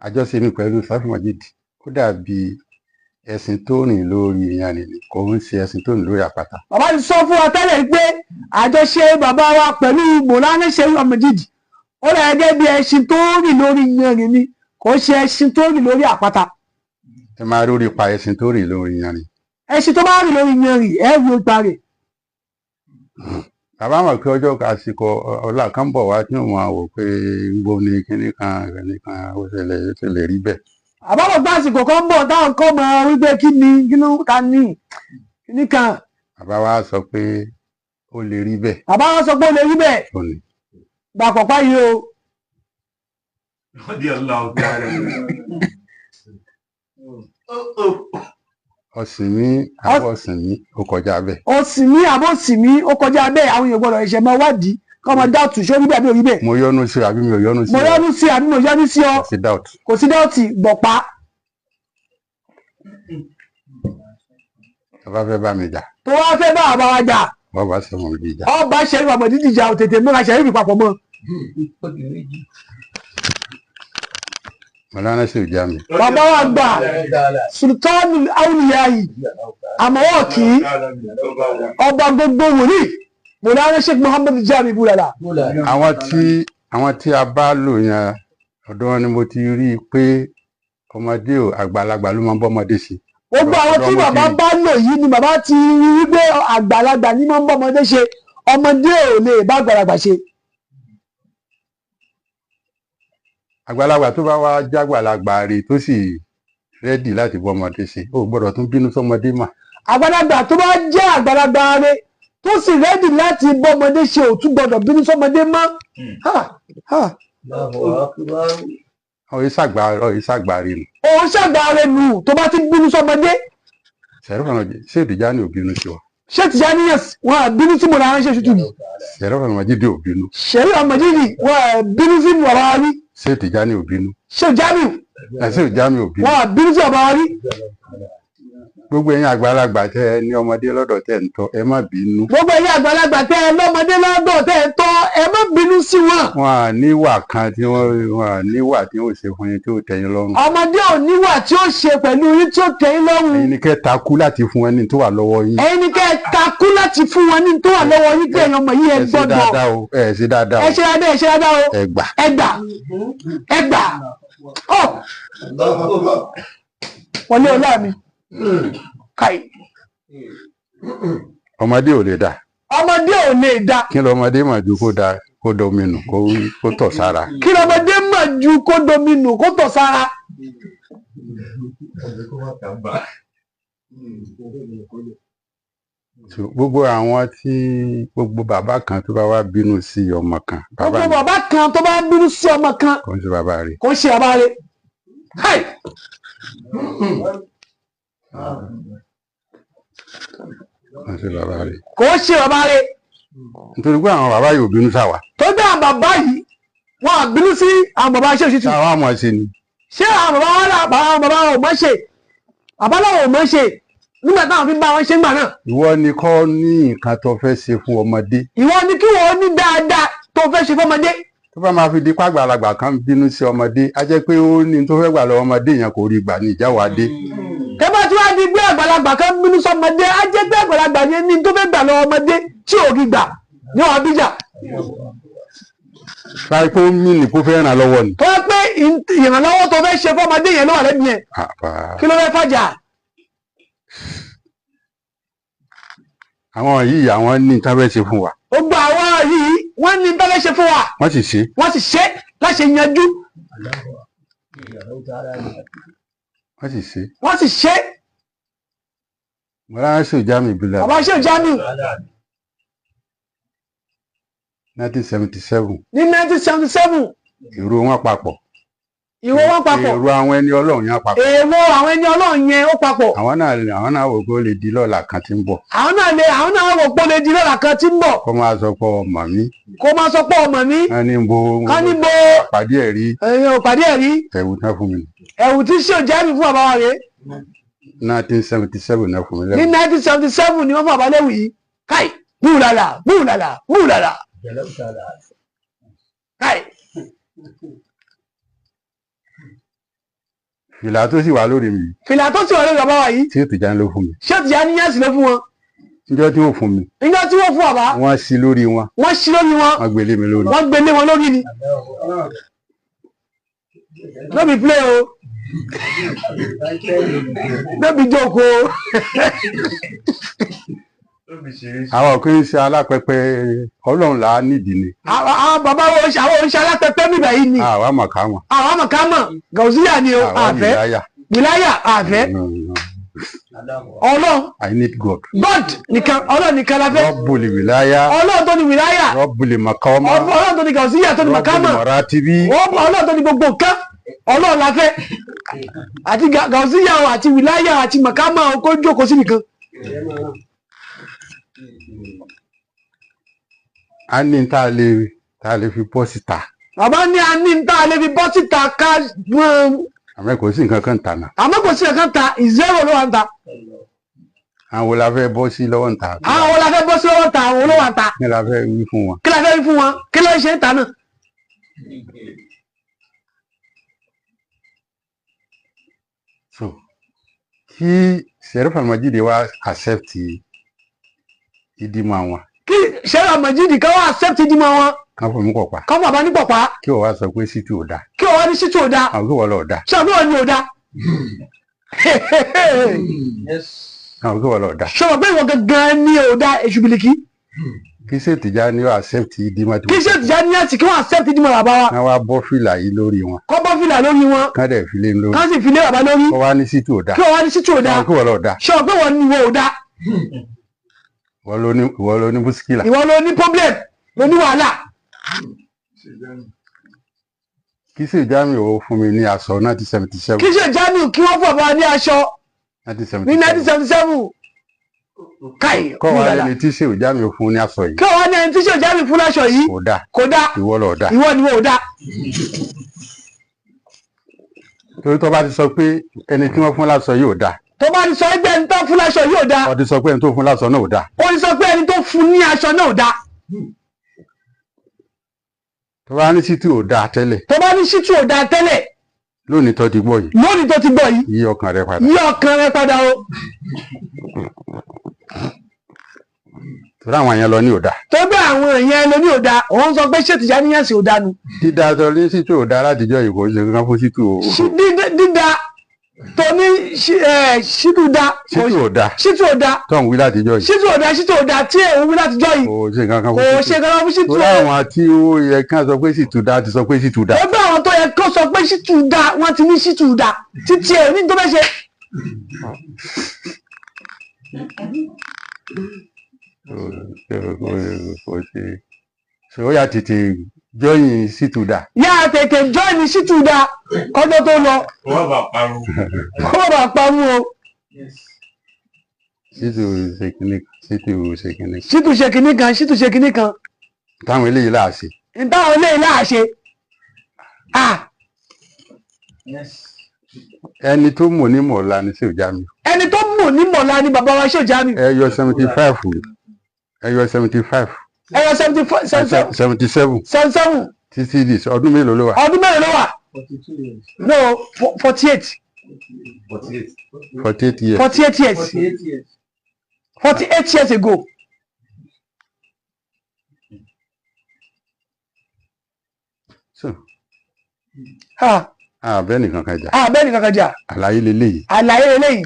àjọṣe mi pẹ̀lú Sàfímọ̀jíd ó dàbí ẹṣin tó rìn lórí ìyanrìn ni kò ń ṣe ẹṣin tó rìn lórí àpáta. bàbá ti sọ fún wa tẹ́lẹ̀ pé àjọṣe bàbá wa pẹ̀lú Mọ̀lánà Sàfímọ̀jíd ó rẹ̀ gẹ́gẹ́ bí ẹṣin tó rìn lórí ìyanrìn ni kò ṣe ẹṣin tó rìn lórí àpáta. ẹ máa rórí pa ẹṣin tó rìn lórí ìyanrìn. ẹṣin tó bá rìn lórí ìyanrìn ẹ wo ipa rẹ̀. bàbá mọ̀ pé ọjọ́ àsìkò ọ̀la kan bọ̀ wá tí wọ́n máa wò pé gbogbo ní kíní kan ó ṣẹlẹ̀ rí bẹ́ẹ̀. àbábọ̀ gbá àsìkò kan bọ̀ táwọn kọ́ mọ wípé kí ló ta ní kíní kan. bàbá wa sọ pé ó lè rí bẹ́ẹ̀. bàbá wa sọ pé ó lè rí bẹ́ẹ̀. gbà pọ̀pá yìí o. ọ̀sìn mi àbọ̀ ọ̀sìn mi ó kọjá bẹ́ẹ̀. ọ̀sìn mi àbọ̀ ọ̀sìn mi ó kọjá bẹ́ẹ̀ àwọn èèyàn gbọ́dọ̀ ẹ̀ṣẹ̀ máa wádìí kọ́ máa dáùtù ṣé ó rí bẹ́ẹ̀ àbí ò rí bẹ́ẹ̀. mo yọ́nú sí àbí mi ò yọ́nú sí. mo yọ́nú sí àbí mo yọ́nú sí ọ. kò sí dáùtì gbọ̀pá. tó bá fẹ́ bá mi jà. tó wá fẹ́ bá àbá wa jà. wọ́n bá ṣe mọ̀ jíjà. ọba ṣẹ́rí papọ̀ dídì jà ò tètè múra ṣẹ́rí fi papọ̀ mọ́. Mọ̀lánà sì já mi. bàbá wa gbà sultanu awliyayi àmọ́wọ́ kì í ọba gbogbo wòlíì Mọ̀lánà Sheikh Muhammad Jami Bulala. àwọn tí a bá lò yẹn ọ̀dọ̀ wọn ni mo ti rí i pé ọmọdé ò àgbàlagbà ló máa ń bọ́mọdé ṣe. gbogbo àwọn tí bàbá bá lò yìí ni bàbá ti rí i pé àgbàlagbà ni máa ń bọ́mọdé ṣe ọmọdé ò lè bá àgbàlagbà ṣe. àgbàlagbà tó bá wá jágbàlagbà rè tó sì rẹ́dì láti bọ́mọdé ṣe ó gbọ́dọ̀ tún bínú sọ́mọdé mà. àgbàlagbà tó bá jẹ́ àgbàlagbà rè tó sì rẹ́dì láti bọ́mọdé ṣe ò tún gbọ́dọ̀ bínú sọ́mọdé mọ́. ọ̀yẹ́ ṣàgbà rè nù. òun ṣàgbà rè nù tó bá ti bínú sọ́mọdé. ṣé Tìjání ò bínú sí wa. ṣé Tìjání wọn à bínú sí Mọ̀lánà Ṣètùtù ni. Sàfímọ̀jíd ò bínú. Sàfímọ̀jíd wọn à bínú sí bàbá wa rí. ṣé Tìjání ò bínú. ṣé Jamiu ò bínú. wọn à bínú sí bàbá wa rí. gbogbo ẹ̀yin àgbàlagbà tẹ́ ẹ ní ọmọdé lọ́dọ̀ tẹ́ ń tọ́ ẹ má bínú. gbogbo ẹ̀yin àgbàlagbà tẹ́ ẹ lọ́mọdé lọ́dọ̀ tẹ́ ẹ tọ́ ẹ má bínú sí wọn. wọn à níwà kan tí wọn ṣe fún yín tí ó tẹ́ yín lọ́rùn. ọmọdé ò níwà tí ó ṣe pẹ̀lú yín tí ó tẹ́ yín lọ́rùn. ẹ̀yin ni kẹ́ takú láti fún ẹni tó wà lọ́wọ́ yín. ẹ̀yin ni kẹ́ takú láti fún wọn ní tó wà lọ́wọ́ yín pé ẹ̀yin ọmọ yìí ẹ gbọ́dọ̀. ẹ ṣe dáadáa o. ẹ ṣe dáadáa o. ẹ gbà. wọlé ọlá mi. káì. ọmọdé ò lè dá. ọmọdé ò lè dá. kí lọmọdé mà ju kó domi nù kó tọ̀ sára. kí lọmọdé mà ju kó domi nù kó tọ̀ sára. gbogbo àwọn tí gbogbo bàbá kan tó bá wá bínú sí ọmọ kan. gbogbo bàbá kan tó bá bínú sí ọmọ kan. kò ń ṣe bàbá rẹ̀. kò ń ṣe bàbá rẹ̀. kò ń ṣe bàbá rẹ̀. kò ń ṣe bàbá rẹ̀. nítorí pé àwọn bàbá yìí ò bínú sáwa. tó dé àwọn bàbá yìí wọn à bínú sí àwọn bàbá Ṣètùtù. àwọn àmọ̀ ṣe ni. ṣé àwọn bàbá wọn làbà àwọn bàbá wọn ò mọ̀ ṣe bàbá làwọn ò mọ̀ ṣe nígbà táwọn fi ń bá wọn ṣe ń gbà náà. ìwọ ni kọ́ ní nǹkan tó fẹ́ ṣe fún ọmọdé. ìwọ ni kí wọ́n ní dáadáa tó fẹ́ ṣe fọmọdé. tó bá máa fi di pàgbàlagbà kan bínú sí ọmọdé á jẹ́ pé ó ní tó fẹ́ gbà lọ́wọ́ ọmọdé yẹn kò rí gbà ní ìjà wa dé. tẹ́bá tí wàá di gbé àgbàlagbà kan bínú sọmọdé á jẹ́ pé àgbàlagbà yẹn ní tó fẹ́ gbà lọ́wọ́ ọmọdé tí ò rí gbà ní wàá bíjà. báyìí kó mí ní kó fẹ́ ràn lọ́wọ́ ni. tó yẹ pé ìrànlọ́wọ́ tó fẹ́ ṣe fọmọdé yẹn lọ́wọ́ lẹ́nu yẹn kí ló fẹ́ fàjà. àwọn yìí àwọn ní nǹkan fẹ́ ṣe fún wa. gbogbo àwọn yìí wọ́n ní nǹkan fẹ́ ṣe fún wa. wọ́n sì ṣe. wọ́n sì ṣe láṣẹ yanjú. wọ́n sì ṣe. wọ́n sì ṣe. Mọ̀lánà Sheikh Jami Bulala. bàbá Sheikh Jami. 1977. ní 1977. èrò wọn papọ̀. ìwọ wọn papọ̀. èrò àwọn ẹni ọlọ́run yẹn papọ̀. èrò àwọn ẹni ọlọ́run yẹn ó papọ̀. àwọn náà wò pé ó lè di lọ́la kan tí ń bọ̀. àwọn náà wò pé ó lè di lọ́la kan tí ń bọ̀. kó máa sọ pé ọmọ mi. kó máa sọ pé ọmọ mi. ká ní bo pàdé ẹ̀ rí. ẹ̀yin ò pàdé ẹ̀ rí. ẹ̀wù tán fún mi. ẹ̀wù tí Sheikh Jami fún bàbá wa rèé. 1977 náà fún mi lẹ́wù. ní 1977 ni wọ́n fún bàbá lẹ́wù yìí. káì búùlàlà. káì. fìlà tó sì wà lórí mi fìlà tó sì wà lórí bàbá wa yìí tí Tìjàní ló fún mi ṣé Tìjàní yẹn sì ló fún wọn níjọ́ tí wọ́n fún mi nígbà tí wọ́n fún bàbá wọ́n sí lórí wọn wọ́n ṣí lórí wọn wọ́n gbélé mi lórí wọ́n gbélé wọn lórí ni no be play o no be joke o àwọn kì í ṣe alápẹpẹ Ọlọ́run là á nídìí ni àwọn bàbá wo àwọn oníṣẹ́ alápẹpẹ níbẹ̀ yìí ni àwa màkàmà àwọn àmọ̀kámọ̀ gàùsíyà ni o àwa àfẹ́ wìláyà wìláyà àfẹ́ Ọlọ́run I need God nìkan Ọlọ́run nìkan la fẹ́ Rabbul wìláyà Ọlọ́run tó ní wìláyà Rabbul màkàmà Ọlọ́run tó ní gàùsíyà tó ní màkámọ̀ Rabbul maratibi Ọlọ́run tó ní gbogbo nǹkan Ọlọ́run la fẹ́ àti gàùsíyà àti wìláyà àti màkámọ̀ kó jókòó sí nìkan. a ní tá a lè fi bọ́ síta bàbá ní a ní tá a lè fi bọ́ síta ká àmọ́ kò sí nǹkan kan tà náà àmọ́ kò sí nǹkan ta ìzẹ́rò ló wà ń ta àwọn wo la fẹ́ bọ́ sí lọ́wọ́ ń ta àwọn wo la fẹ́ bọ́ sí lọ́wọ́ ta àwọn olówó ń ta kí la fẹ́ wí fún wọn kí la fẹ́ wí fún wọn kí ló ń ṣe ń ta náà. so kí Sheriff Almajid wa accept ìdìmọ̀ àwọn kí Sheriff Almajid ká wá accept ìdìmọ̀ wọn kan fún mi pọ̀pá kọ́ bàbá ní pọ̀pá kí wọ́n wá sọ pé sítú ò da kí wọ́n wá ní sítú ò da àwọn kí wọ́n lọ da ṣé àbúrò ni ò da àwọn kí wọ́n lọ da ṣé wọ́n pé ìwọ gangan ni ò da èṣù bìlìkì kí ṣe Tìjàní wa accept ìdìmọ̀ tí kí ṣe Tìjàní àti kí wọ́n accept ìdìmọ̀ bàbá wa wọ́n wá bọ́ fìlà yìí lórí wọn kọ́ bọ́ fìlà lórí wọn kán dẹ̀ fi lé lórí kán sì fi lé bàbá lórí kọ́ wá ní sítú ò da kí wọ́n wá ní sítú ò da àwọn kí wọ́n lọ da ṣé wọ́n pé wọ́n ní ìwọ ò da ìwọ ló ní bùsíkìlà ìwọ ló ní problem ló ní wàhálà. kí ṣe Jamiu ó fún mi ní aṣọ 1977 kí ṣe Jamiu kí wọ́n fún bàbá ní aṣọ ní 1977 káì kọ́ wa ẹni tí ṣe Jamiu fún ní aṣọ yìí kí wọ́n ní ẹni tí ṣe Jamiu fún láṣọ yìí kò dá ìwọ lọ dá ìwọ ni wọ́n ò dá. torí tó bá ti sọ pé ẹni tí wọ́n fún láṣọ yìí ò dá tó bá ti sọ pé ẹni tó fún láṣọ yìí ò dá ó ti sọ pé ẹni tó fún láṣọ náà ò dá ó ti sọ pé ẹni tó fún ní aṣọ náà ò dá tó bá ní sítú ò dá tẹ́lẹ̀ tó bá ní sítú ò dá tẹ́lẹ̀ lónìí tó ti gbọ́ yìí lónìí tó ti gbọ́ yìí yí ọkàn rẹ padà yí ọkàn rẹ padà o torí àwọn yẹn lọ ní ò dá tó bẹ́ àwọn èèyàn ló ní ò dá òun sọ pé ṣé Tìjàní yẹn sì ò dá nu. dídá tó ní sítú ò dá látijọ́ yìí kò ṣe kankan fún sítú o dídá tó ní ṣítù dá sítú ò dá ṣítù ò dá tó ń wí látijọ́ yìí ṣítù ò dá ṣítù ò dá tí èèwọ̀ wí látijọ́ yìí kò ṣe kankan kò ṣe kankan fún ṣítù torí àwọn tí ó yẹ kí wọ́n sọ pé sítú dá ti sọ pé sítú dá ó bẹ́ àwọn tó yẹ kó sọ pé ṣítù dá wọ́n ti ní ṣítù dá títí ẹ̀ ní tó fẹ́ ṣe. kò ṣe ó yà tètè jọyìn sítú dá. yá tètè jọ́ọ̀nì ṣítù dá kọ́jọ́ tó lọ kó bá parun o. sítú ṣe kinní ṣítù ṣe kinní kan ṣítù ṣe kinní kan. táwọn eléyìí là á ṣe. táwọn eléyìí là á ṣe. ẹni tó mọ̀ ní mọ̀ọ́lá ni ṣé ò Jamiu. ẹni tó mọ̀ ní mọ̀ọ́lá ni bàbá wa ṣé ò Jamiu. ẹ yọ 75 ẹ yọ 75 ẹ yọ 77 títí di ọdún mélòó ló wà. ọdún mélòó ló wà. 42 years. no 48. 48 years. 48 years. 48 years ago. so bẹ́ẹ̀ nìkan kan jà. bẹ́ẹ̀ nìkan kan jà. àlàyé leléyìí. àlàyé leléyìí.